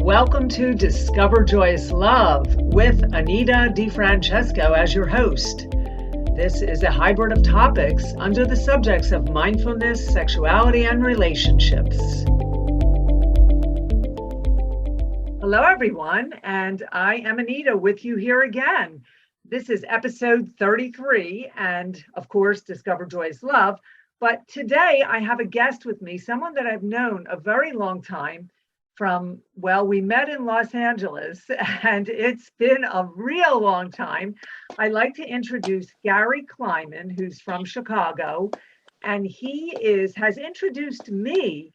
Welcome to Discover Joyous Love with Anita DeFrancesco as your host. This is a hybrid of topics under the subjects of mindfulness, sexuality, and relationships. Hello, everyone, and I am Anita with you here again. This is episode 33, and of course, Discover Joyous Love. But today I have a guest with me, someone that I've known a very long time from, well, we met in Los Angeles, and it's been a real long time. I'd like to introduce Gary Clyman, who's from Chicago, and he has introduced me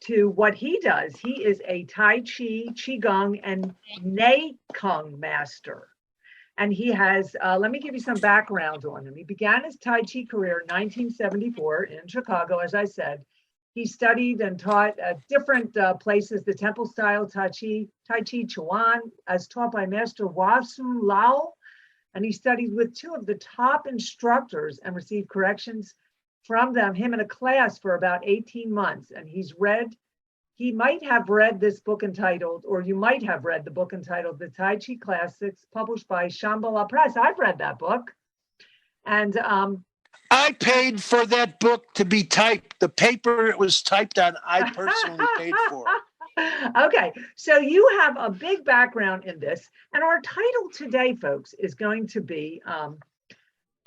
to what he does. He is a Tai Chi, Qigong, and Nei Kung master. And he has, let me give you some background on him. He began his Tai Chi career in 1974 in Chicago, as I said. He studied and taught at different places, the temple style Tai Chi Chuan, as taught by Master Wasu Lao. And he studied with two of the top instructors and received corrections from them, him in a class for about 18 months. And he might have read this book entitled, or you might have read the book entitled The Tai Chi Classics, published by Shambhala Press. I've read that book. And I paid for that book to be typed. The paper it was typed on, I personally paid for. Okay, so you have a big background in this. And our title today, folks, is going to be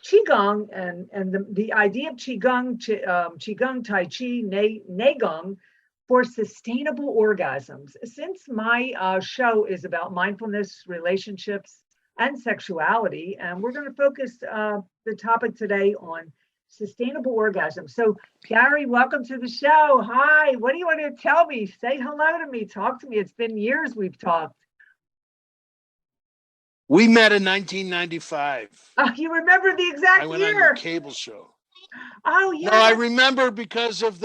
Qigong and the idea of Qigong, Qigong, Tai Chi, Neigong, for sustainable orgasms. Since my show is about mindfulness, relationships, and sexuality, and we're going to focus the topic today on sustainable orgasm. So, Gary, welcome to the show. Hi, what do you want to tell me? Say hello to me. Talk to me. It's been years we've talked. We met in 1995. Oh, you remember the exact year? I went on your cable show. Oh, yeah. No, I remember because of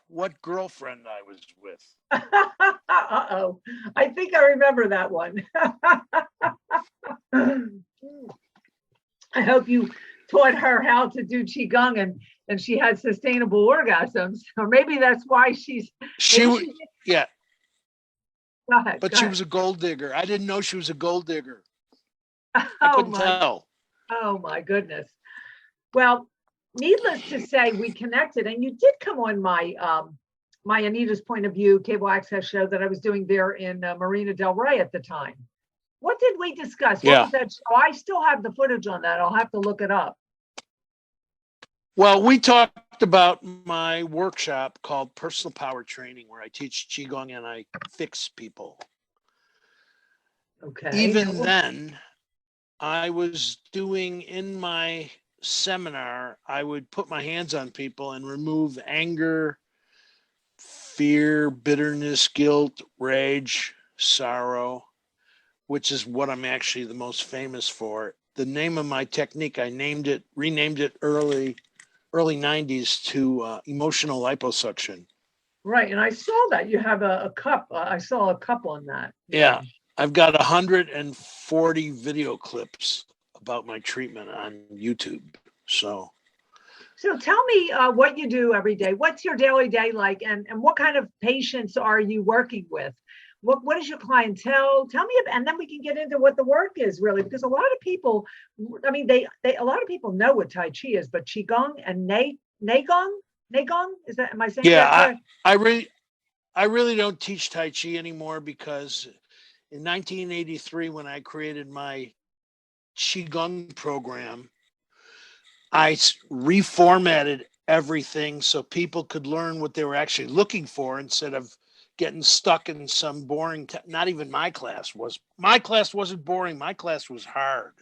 what girlfriend I was with. Uh-oh. I think I remember that one. I hope you taught her how to do Qigong and she had sustainable orgasms. Or maybe that's why yeah. Go ahead. But she was a gold digger. I didn't know she was a gold digger. I couldn't tell. Oh, my goodness. Well, needless to say, we connected, and you did come on my Anita's Point of View cable access show that I was doing there in Marina Del Rey at the time. What did we discuss? What was that show? I still have the footage on that. I'll have to look it up. Well, we talked about my workshop called Personal Power Training, where I teach Qigong and I fix people. Okay. Even then, I was doing in my seminar, I would put my hands on people and remove anger, fear, bitterness, guilt, rage, sorrow, which is what I'm actually the most famous for. The name of my technique, I renamed it early 90s to emotional liposuction. Right, and I saw that you have a cup. I saw a cup on that. Yeah, I've got 140 video clips about my treatment on YouTube. So tell me what you do every day. What's your daily day like, and what kind of patients are you working with? What is your clientele? Tell me, and then we can get into what the work is really, because a lot of people, I mean, a lot of people know what Tai Chi is, but Qigong and Neigong, is that? Am I saying that correct? I really don't teach Tai Chi anymore because in 1983, when I created my Qigong program, I reformatted everything so people could learn what they were actually looking for instead of getting stuck in some boring, not even my class wasn't boring. My class was hard.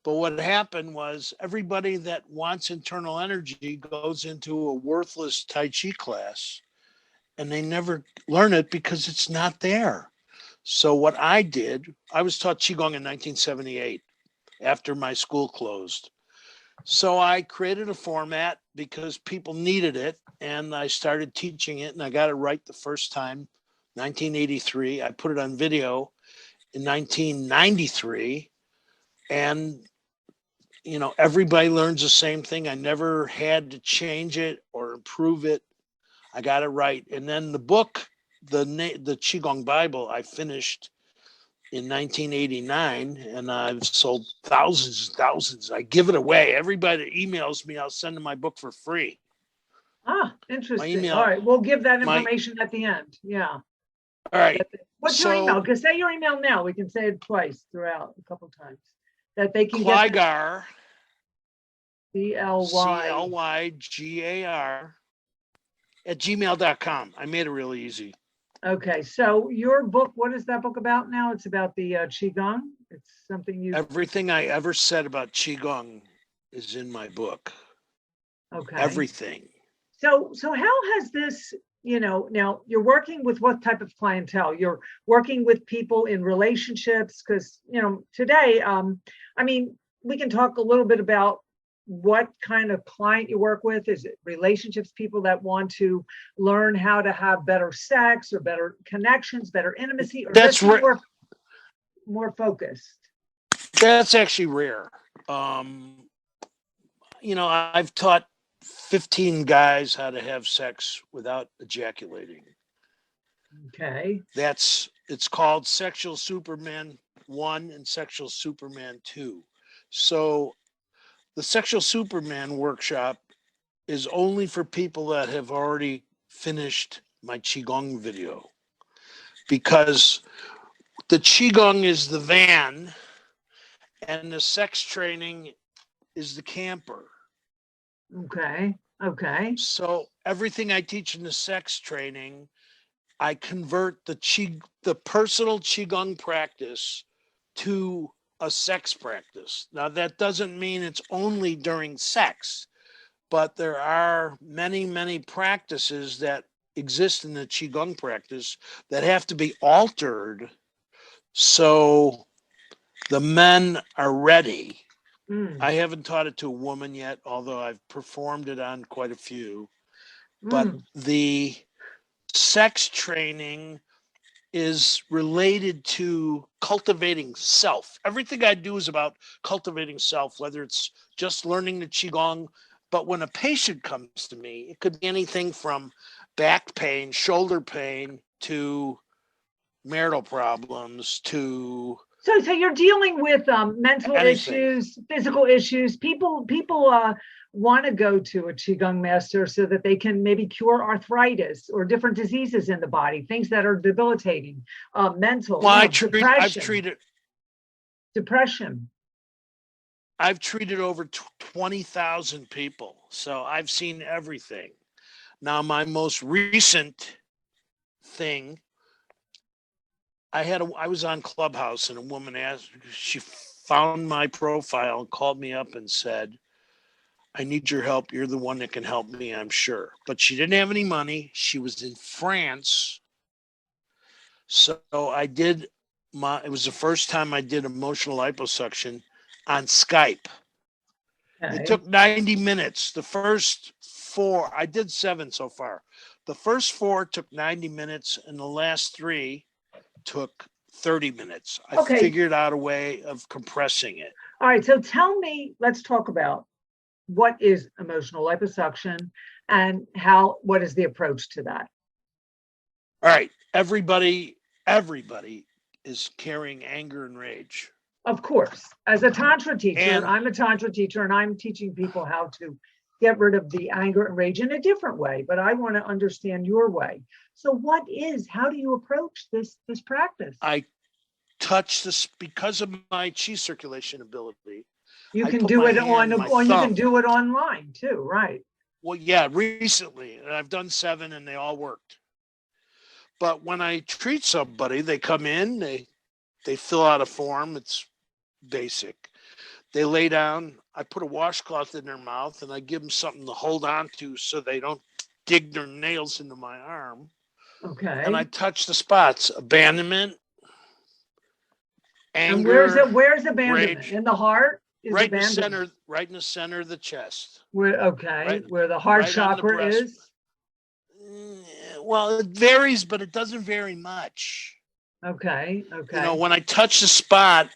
But what happened was everybody that wants internal energy goes into a worthless Tai Chi class and they never learn it because it's not there. So what I did, I was taught Qigong in 1978 after my school closed. So I created a format because people needed it, and I started teaching it, and I got it right the first time, 1983. I put it on video in 1993, and everybody learns the same thing. I never had to change it or improve it. I got it right. And then the book the Qigong Bible I finished in 1989, and I've sold thousands and thousands. I give it away. Everybody that emails me, I'll send them my book for free. Ah, My interesting. email, All right, we'll give that my, information at the end. Yeah. all right. What's your email? So Because say your email now. We can say it twice throughout a couple times that they can get Clygar, CLY. CLYGAR at gmail.com. I made it really easy. Okay, so your book, what is that book about now? It's about the Qigong. It's something you. Everything I ever said about Qigong is in my book. Okay. Everything. So how has this, now you're working with what type of clientele? You're working with people in relationships because, today, I mean, we can talk a little bit about what kind of client you work with. Is it relationships, people that want to learn how to have better sex or better connections, better intimacy, or That's just more focused? That's actually rare. I've taught 15 guys how to have sex without ejaculating. Okay. It's called Sexual Superman 1 and Sexual Superman 2. So the Sexual Superman workshop is only for people that have already finished my Qigong video, because the Qigong is the van and the sex training is the camper. Okay. Okay. So everything I teach in the sex training, I convert the personal Qigong practice to a sex practice. Now, that doesn't mean it's only during sex, but there are many, many practices that exist in the Qigong practice that have to be altered so the men are ready. I haven't taught it to a woman yet, although I've performed it on quite a few. But the sex training is related to cultivating self. Everything I do is about cultivating self, whether it's just learning the Qigong. But when a patient comes to me, it could be anything from back pain, shoulder pain, to marital problems, to So you're dealing with mental anything. issues, physical issues. People want to go to a qigong master so that they can maybe cure arthritis or different diseases in the body, things that are debilitating, mental, Well, depression. I've treated over 20,000 people, so I've seen everything. Now, my most recent thing, I was on Clubhouse and a woman she found my profile and called me up and said, I need your help. You're the one that can help me, I'm sure. But she didn't have any money. She was in France. So it was the first time I did emotional liposuction on Skype. Okay. It took 90 minutes. The first 4, I did 7 so far. The first 4 took 90 minutes and the last 3 took 30 minutes. I figured out a way of compressing it. All right. So let's talk about what is emotional liposuction and what is the approach to that? All right. Everybody is carrying anger and rage. Of course. As a Tantra teacher, I'm a Tantra teacher and I'm teaching people how to get rid of the anger and rage in a different way, but I want to understand your way. So how do you approach this practice? I touch this because of my chi circulation ability. You can do it you can do it online too, right? Well, yeah, recently I've done 7 and they all worked. But when I treat somebody, they come in, they fill out a form. It's basic. They lay down. I put a washcloth in their mouth and I give them something to hold on to so they don't dig their nails into my arm. Okay. And I touch the spots: abandonment, anger. And where's abandonment? Rage. In the heart? Right in the center of the chest. Where the heart chakra is? Well, it varies, but it doesn't vary much. Okay. When I touch the spot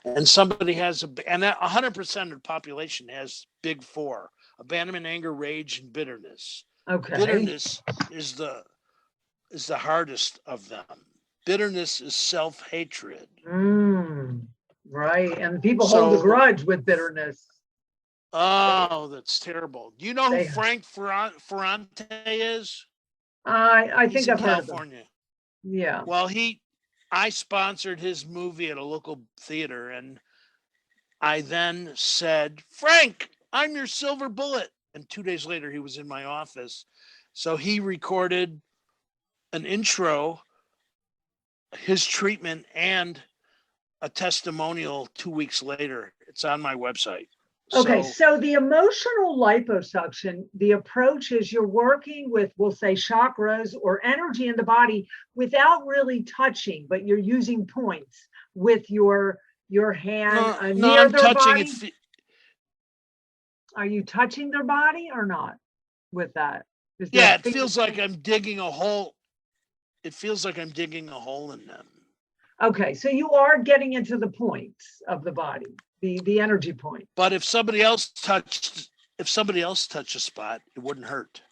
and somebody has and 100% of the population has big 4: abandonment, anger, rage, and bitterness. Okay. Bitterness is is the hardest of them. Bitterness is self-hatred. Right. And people hold a So, grudge with bitterness. oh, that's terrible. Do you know who They, Frank Ferrante is? I He's think in I've heard of them. California. Yeah. Well, I sponsored his movie at a local theater, and I then said, Frank, I'm your silver bullet. And 2 days later, he was in my office. So he recorded an intro, his treatment, and a testimonial 2 weeks later. It's on my website. Okay, so the emotional liposuction, the approach is you're working with, we'll say, chakras or energy in the body without really touching, but you're using points with your hand No, near I'm their touching body. it. Are you touching their body or not with that? Yeah, it feels like I'm digging a hole. It feels like I'm digging a hole in them. Okay, so you are getting into the points of the body, the energy point. But if somebody else touched a spot, it wouldn't hurt.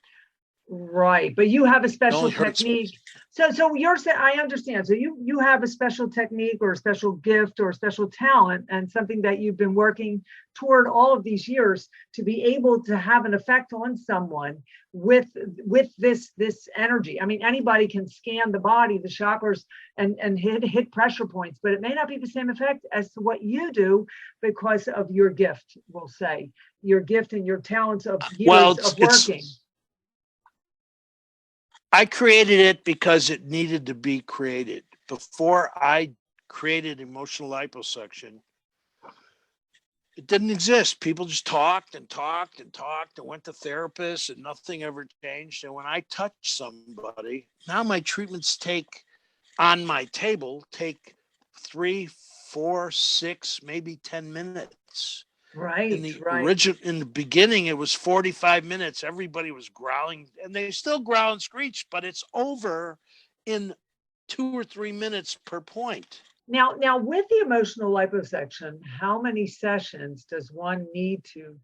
Right, but you have a special It only hurts. technique. So you're saying, I understand. So you have a special technique or a special gift or a special talent and something that you've been working toward all of these years to be able to have an effect on someone with this energy. I mean, anybody can scan the body, the chakras, and hit pressure points, but it may not be the same effect as to what you do because of your gift, we'll say, your gift and your talents of years of working. I created it because it needed to be created. Before I created emotional liposuction, it didn't exist. People just talked and talked and talked and went to therapists and nothing ever changed. And when I touch somebody, now my treatments on my table take 3, 4, 6, maybe 10 minutes. Right. In the beginning, it was 45 minutes. Everybody was growling, and they still growl and screech, but it's over in 2 or 3 minutes per point. Now with the emotional liposuction, how many sessions does one need to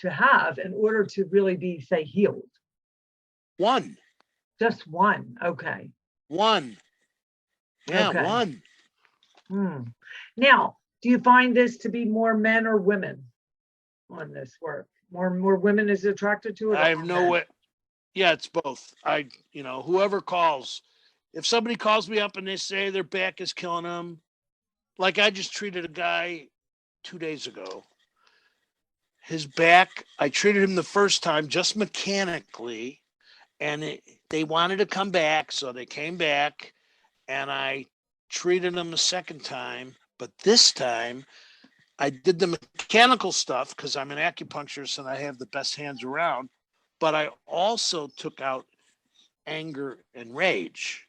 have in order to really be, say, healed? One. Just one. Okay. One. Yeah, okay. One. Now, do you find this to be more men or women on this work? More women is attracted to it? I have no way. Yeah, it's both. Whoever calls, if somebody calls me up and they say their back is killing them, like I just treated a guy 2 days ago. His back, I treated him the first time just mechanically, and they wanted to come back, so they came back, and I treated him the second time. But this time, I did the mechanical stuff because I'm an acupuncturist and I have the best hands around. But I also took out anger and rage.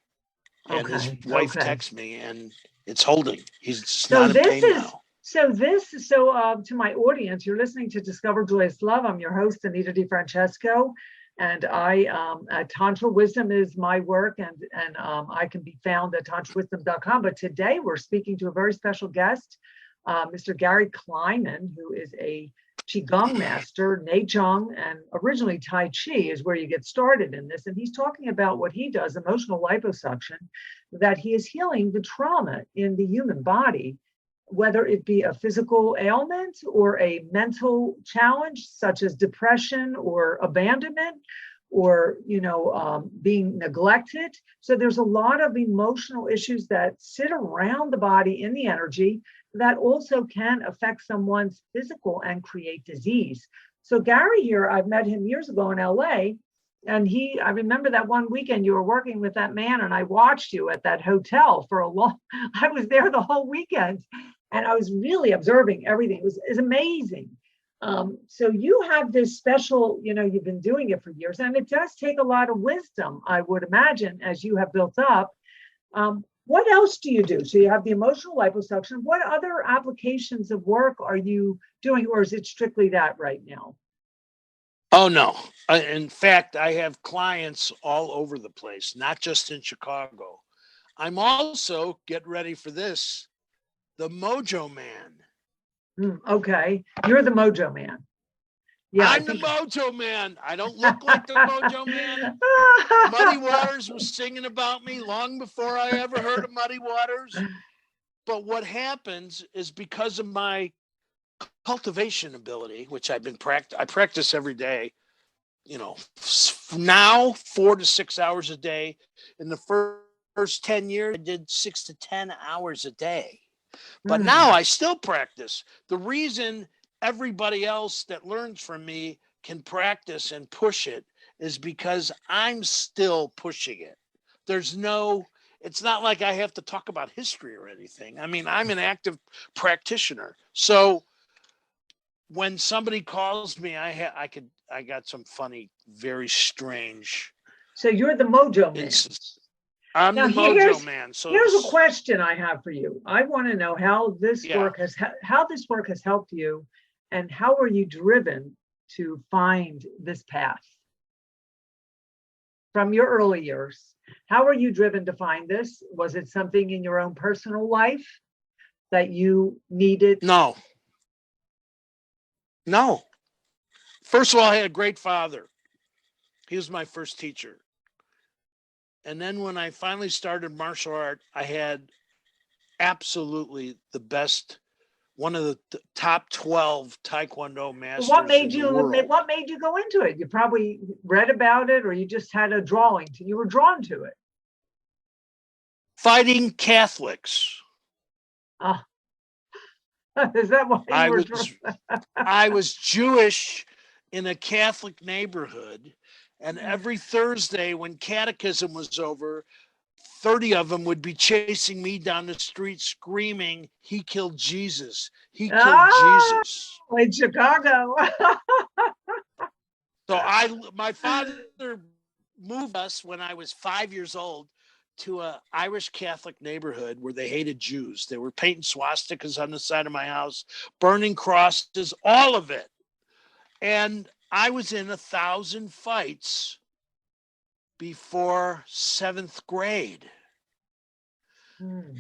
And his wife texts me, and it's holding. He's not in pain now. So to my audience, you're listening to Discover Joyous Love. I'm your host, Anita DeFrancesco. And Tantra Wisdom is my work, and I can be found at tantrawisdom.com. But today we're speaking to a very special guest, Mr. Gary Clyman, who is a Qigong master, Neigong, and originally Tai Chi is where you get started in this. And he's talking about what he does, emotional liposuction, that he is healing the trauma in the human body, whether it be a physical ailment or a mental challenge, such as depression or abandonment, or being neglected. So there's a lot of emotional issues that sit around the body in the energy that also can affect someone's physical and create disease. So Gary here, I've met him years ago in LA, and I remember that one weekend you were working with that man, and I watched you at that hotel I was there the whole weekend, and I was really observing everything. It was amazing. So you have this special, you've been doing it for years, and it does take a lot of wisdom, I would imagine, as you have built up. What else do you do? So you have the emotional liposuction. What other applications of work are you doing, or is it strictly that right now? Oh, no. In fact, I have clients all over the place, not just in Chicago. I'm also, get ready for this, the Mojo Man. Okay. You're the Mojo Man. Yeah, I I'm the think. Mojo Man. I don't look like the Mojo Man. Muddy Waters was singing about me long before I ever heard of Muddy Waters. But what happens is because of my cultivation ability, which I practice every day, now 4 to 6 hours a day. In the first 10 years, I did 6 to 10 hours a day. But now I still practice. The reason everybody else that learns from me can practice and push it is because I'm still pushing it. It's not like I have to talk about history or anything. I mean, I'm an active practitioner. So when somebody calls me, I got some funny, very strange. So you're the Mojo Man. I'm now the Mojo Man. So here's a question I have for you. I want to know how this work has helped you, and how were you driven to find this path from your early years? How were you driven to find this? Was it something in your own personal life that you needed? No. First of all, I had a great father. He was my first teacher. And then when I finally started martial art, I had absolutely the best, one of the top 12 Taekwondo masters What made in the world. What made you go into it? You probably read about it, or you just had a drawing. You were drawn to it. Fighting Catholics. Is that why I was Jewish in a Catholic neighborhood, and every Thursday when catechism was over, 30 of them would be chasing me down the street screaming, "He killed Jesus. He killed Jesus." In Chicago. So my father moved us when I was 5 years old to a Irish Catholic neighborhood where they hated Jews. They were painting swastikas on the side of my house, burning crosses, all of it. And I was in 1,000 fights before 7th grade.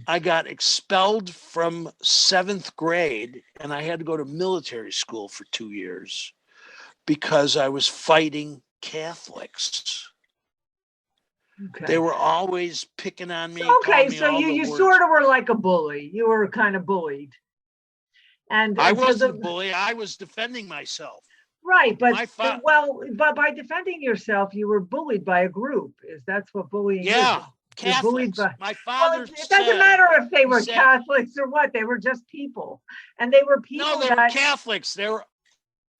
I got expelled from 7th grade, and I had to go to military school for 2 years because I was fighting Catholics. Okay. They were always picking on me. Okay, so you sort of were like a bully. You were kind of bullied. And I wasn't a bully. I was defending myself. Right, but by defending yourself, you were bullied by a group. That's what bullying is. Catholics. My father it doesn't matter if they were Catholics or what. They were just people, and they were people. No, they were Catholics. They were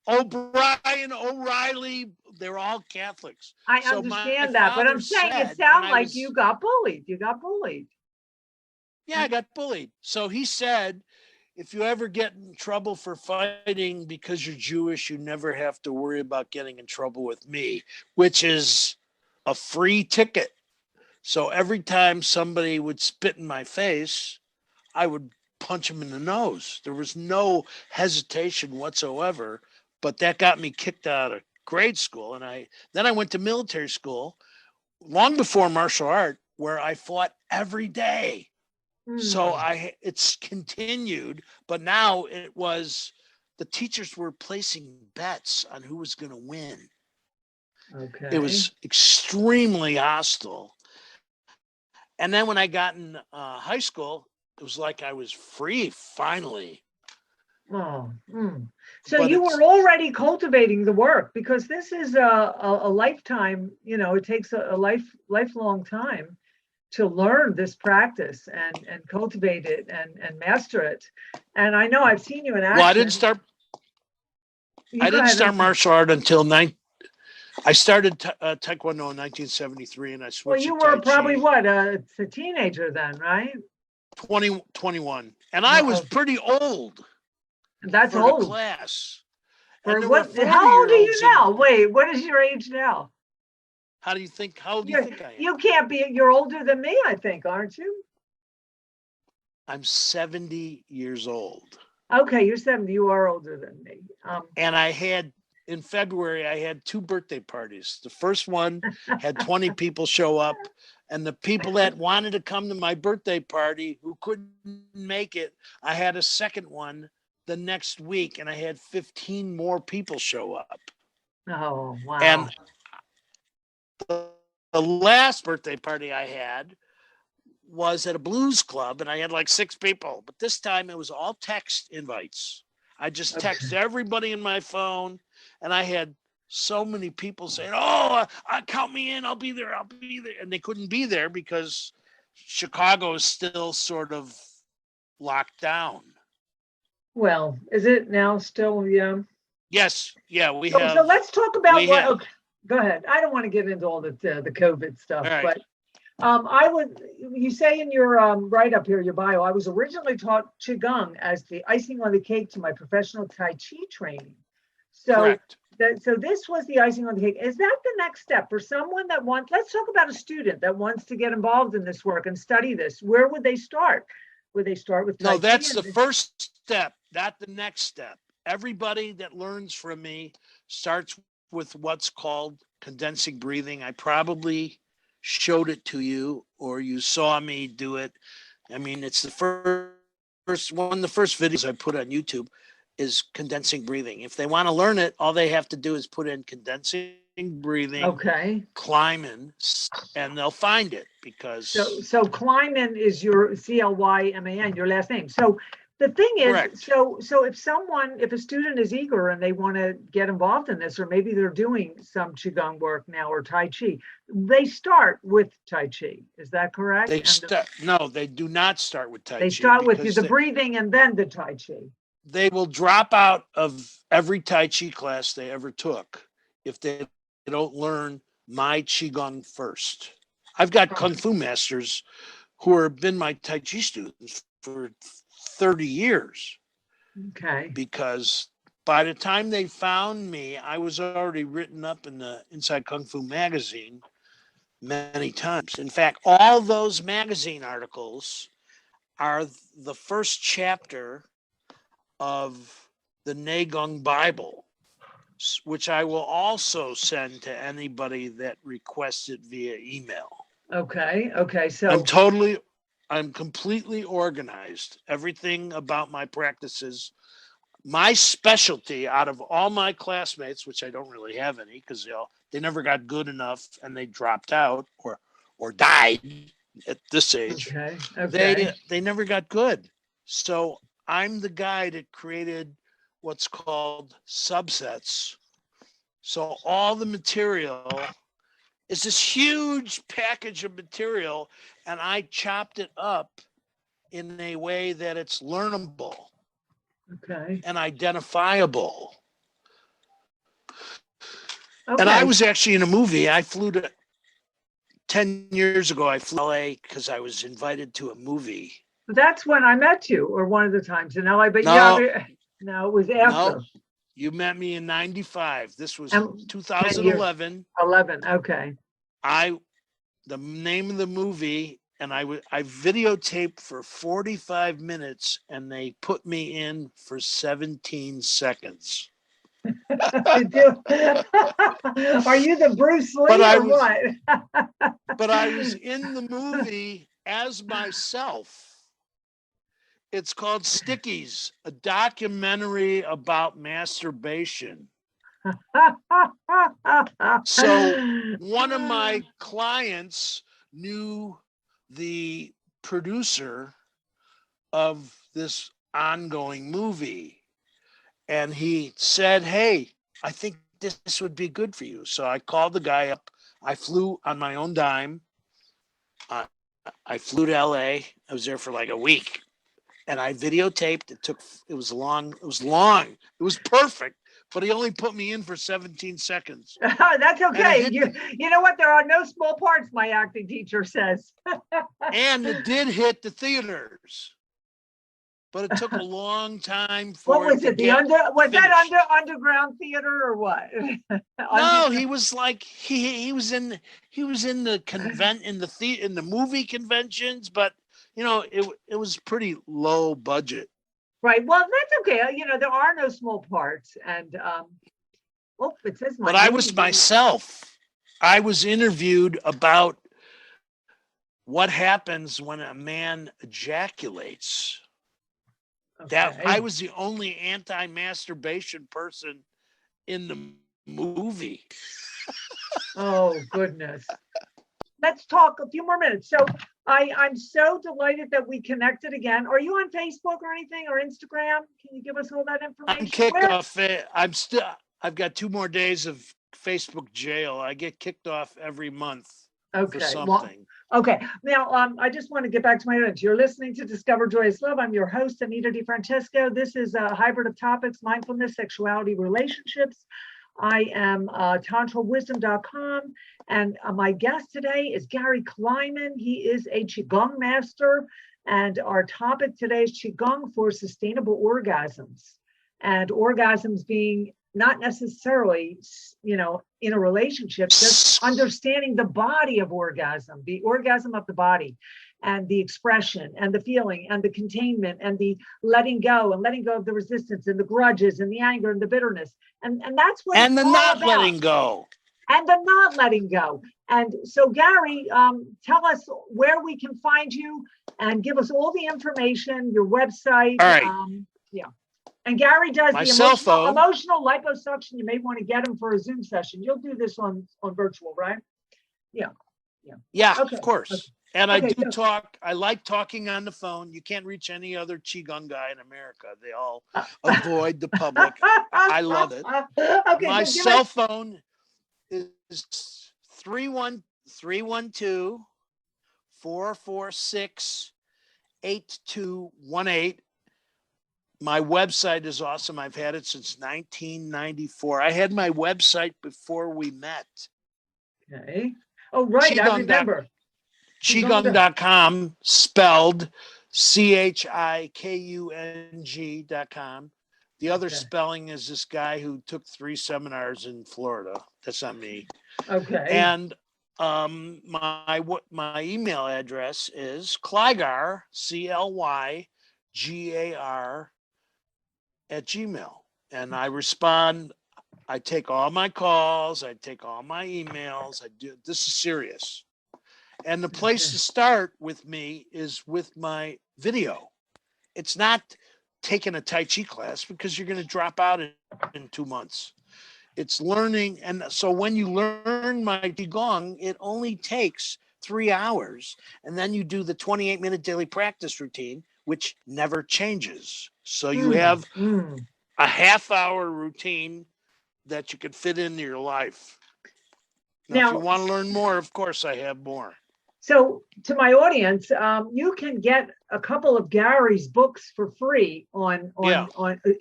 O'Brien, O'Reilly. They were all Catholics. I understand that, but I'm saying it sounded like you got bullied. You got bullied. Yeah, I got bullied. So he said, if you ever get in trouble for fighting because you're Jewish, you never have to worry about getting in trouble with me, which is a free ticket. So every time somebody would spit in my face, I would punch them in the nose. There was no hesitation whatsoever, but that got me kicked out of grade school. And then I went to military school long before martial art, where I fought every day. So it's continued, but now the teachers were placing bets on who was going to win. Okay. It was extremely hostile. And then when I got in high school, it was like I was free finally. So you were already cultivating the work, because this is a lifetime, it takes a lifelong time to learn this practice and cultivate it and master it. And I know I've seen you in action. Well, I didn't start martial art until I started Taekwondo in 1973, and I switched. Well, you were probably a teenager then, right? 21. And I was pretty old. That's for old. The class. How old are you now? Wait, what is your age now? How old do you think I am? You can't be, you're older than me, I think, aren't you? I'm 70 years old. Okay, you're 70. You are older than me. And in February, I had 2 birthday parties. The first one had 20 people show up, and the people that wanted to come to my birthday party who couldn't make it, I had a second one the next week, and I had 15 more people show up. Oh, wow. And the last birthday party I had was at a blues club, and I had like 6 people. But this time it was all text invites. I just text everybody in my phone, and I had so many people saying, "Oh, count me in. I'll be there. I'll be there." And they couldn't be there because Chicago is still sort of locked down. Well, is it now still? Yeah. Yes. Yeah, we So, have. so let's talk about we what. have- Okay, go ahead. I don't want to get into all the COVID stuff, All right. but I would. You say in your write up here, your bio, I was originally taught qigong as the icing on the cake to my professional Tai Chi training. So, Correct. so this was the icing on the cake. Is that the next step for someone that wants? Let's talk about a student that wants to get involved in this work and study this. Where would they start? Would they start with Tai No, Chi that's the first step, not the next step. Everybody that learns from me starts with what's called condensing breathing. I probably showed it to you, or you saw me do it. I mean, it's the first one of the first videos I put on YouTube is condensing breathing. If they want to learn it, all they have to do is put in condensing breathing, Okay. Clyman, and they'll find it because. So Clyman is your Clyman, your last name. So the thing is, Correct. so if a student is eager and they want to get involved in this, or maybe they're doing some qigong work now or Tai Chi, they start with Tai Chi. Is that correct? No, they do not start with Tai Chi. They start with the breathing and then the Tai Chi. They will drop out of every Tai Chi class they ever took if they don't learn my Qigong first. I've got Kung Fu masters who have been my Tai Chi students for 30 years. Okay. Because by the time they found me, I was already written up in the Inside Kung Fu magazine many times. In fact, all those magazine articles are the first chapter of the Nagong Bible, which I will also send to anybody that requests it via email. Okay. So I'm completely organized. Everything about my practices, my specialty out of all my classmates, which I don't really have any because they never got good enough and they dropped out or died at this age. Okay. They never got good. So I'm the guy that created what's called subsets. So all the material is this huge package of material, and I chopped it up in a way that it's learnable and identifiable. And I was actually in a movie. I flew to 10 years ago. I flew to LA because I was invited to a movie. That's when I met you, or one of the times in LA. But no, it was after. No, you met me in '95. This was 2011. 11. Okay. The name of the movie, and I videotaped for 45 minutes, and they put me in for 17 seconds. Are you the Bruce Lee or what? But I was in the movie as myself. It's called Stickies, a documentary about masturbation. So one of my clients knew the producer of this ongoing movie, and he said, "Hey, I think this would be good for you." So I called the guy up. I flew on my own dime. I flew to LA. I was there for like a week. And I videotaped. It was long. It was perfect, but he only put me in for 17 seconds. That's okay. You know what? There are no small parts, my acting teacher says. And it did hit the theaters, but it took a long time for what was it? That underground theater or what? No, he was like he was in the movie conventions, but it was pretty low budget. Right. Well, that's okay. There are no small parts, and it says my. But I was myself. I was interviewed about what happens when a man ejaculates. That Okay. I was the only anti-masturbation person in the movie. Oh, goodness. Let's talk a few more minutes. So I'm so delighted that we connected again. Are you on Facebook or anything or Instagram? Can you give us all that I'm information? kicked off. I've got 2 more days of Facebook jail. I get kicked off every month for Okay. Well, something. okay. Now, I just want to get back to my notes. You're listening to Discover Joyous Love. I'm your host, Anita DeFrancesco. This is a hybrid of topics: mindfulness, sexuality, relationships. I am tantrawisdom.com, and my guest today is Gary Clyman. He is a Qigong master, and our topic today is Qigong for sustainable orgasms. And orgasms being not necessarily, in a relationship, just understanding the body of orgasm, the orgasm of the body, and the expression and the feeling and the containment and the letting go of the resistance and the grudges and the anger and the bitterness. And that's what And it's the all not about. letting go. And the not letting go. And so, Gary, tell us where we can find you and give us all the information, your website. All right. Yeah. And Gary does My the cell phone. emotional liposuction. You may want to get him for a Zoom session. You'll do this on virtual, right? Yeah. Yeah, Okay. of course. Okay. And I Okay, do so- talk. I like talking on the phone. You can't reach any other Qigong guy in America. They all avoid the public. I love it. Okay, My so give cell us- phone is 312-446-8218. My website is awesome. I've had it since 1994. I had my website before we met. Okay. Oh, right. I remember. Qigong.com, spelled CHIKUNG.com. The other spelling is this guy who took 3 seminars in Florida. That's not me. Okay. And my email address is Clygar, CLYGAR @gmail. And I respond. I take all my calls. I take all my emails. This is serious. And the place to start with me is with my video. It's not taking a Tai Chi class because you're going to drop out in 2 months. It's learning. And so when you learn my Qigong, it only takes 3 hours. And then you do the 28-minute daily practice routine, which never changes. So you have a half-hour routine that you can fit into your life. Now, if you want to learn more, of course, I have more. So to my audience, you can get a couple of Gary's books for free on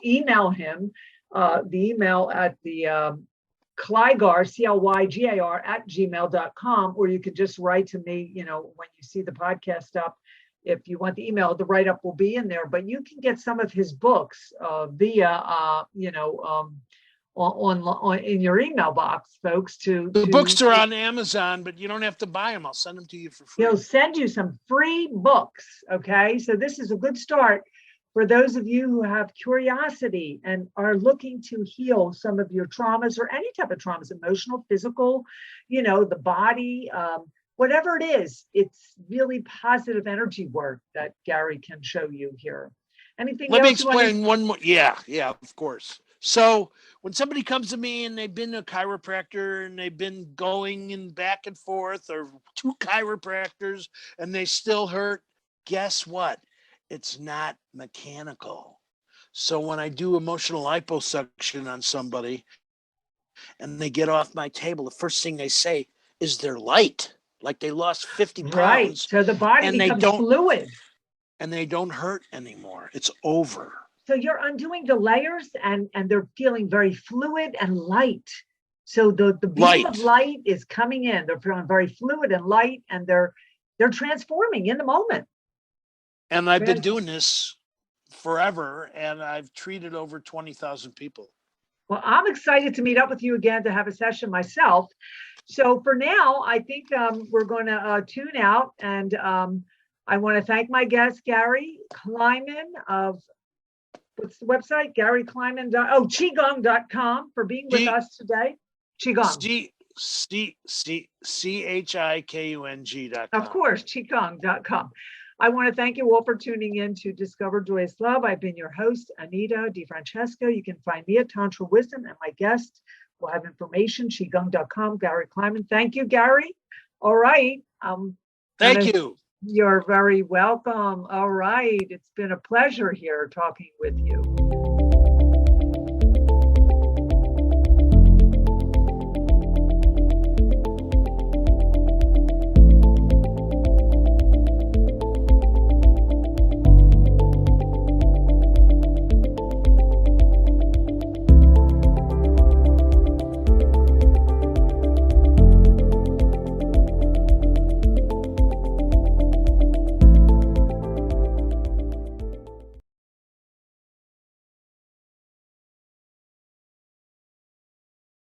email him, the email at the Clygar, CLYGAR @gmail.com, or you could just write to me, when you see the podcast up. If you want the email, the write-up will be in there, but you can get some of his books via, on in your email box, folks. The books are on Amazon, but you don't have to buy them. I'll send them to you for free. He'll send you some free books. Okay, so this is a good start for those of you who have curiosity and are looking to heal some of your traumas or any type of traumas, emotional, physical, the body, whatever it is. It's really positive energy work that Gary can show you here. Anything else? Let me explain one more. Yeah, of course. So when somebody comes to me and they've been to a chiropractor and they've been going and back and forth, or 2 chiropractors, and they still hurt, guess what? It's not mechanical. So when I do emotional liposuction on somebody and they get off my table, the first thing they say is they're light, like they lost 50 pounds. Right. So the body becomes fluid. And they don't hurt anymore. It's over. So you're undoing the layers and they're feeling very fluid and light. So the beam of light is coming in. They're feeling very fluid and light, and they're transforming in the moment. And I've been doing this forever, and I've treated over 20,000 people. Well, I'm excited to meet up with you again to have a session myself. So for now, I think we're going to tune out, and I want to thank my guest, Gary Clyman of, what's the website? Gary Clyman. Qigong.com for being with us today. Qigong. CHIKUNG.com. Of course, Qigong.com. I want to thank you all for tuning in to Discover Joyous Love. I've been your host, Anita DeFrancesco. You can find me at Tantra Wisdom, and my guest will have information, qigong.com, Gary Clyman. Thank you, Gary. All right. Thank you. You're very welcome. All right. It's been a pleasure here talking with you.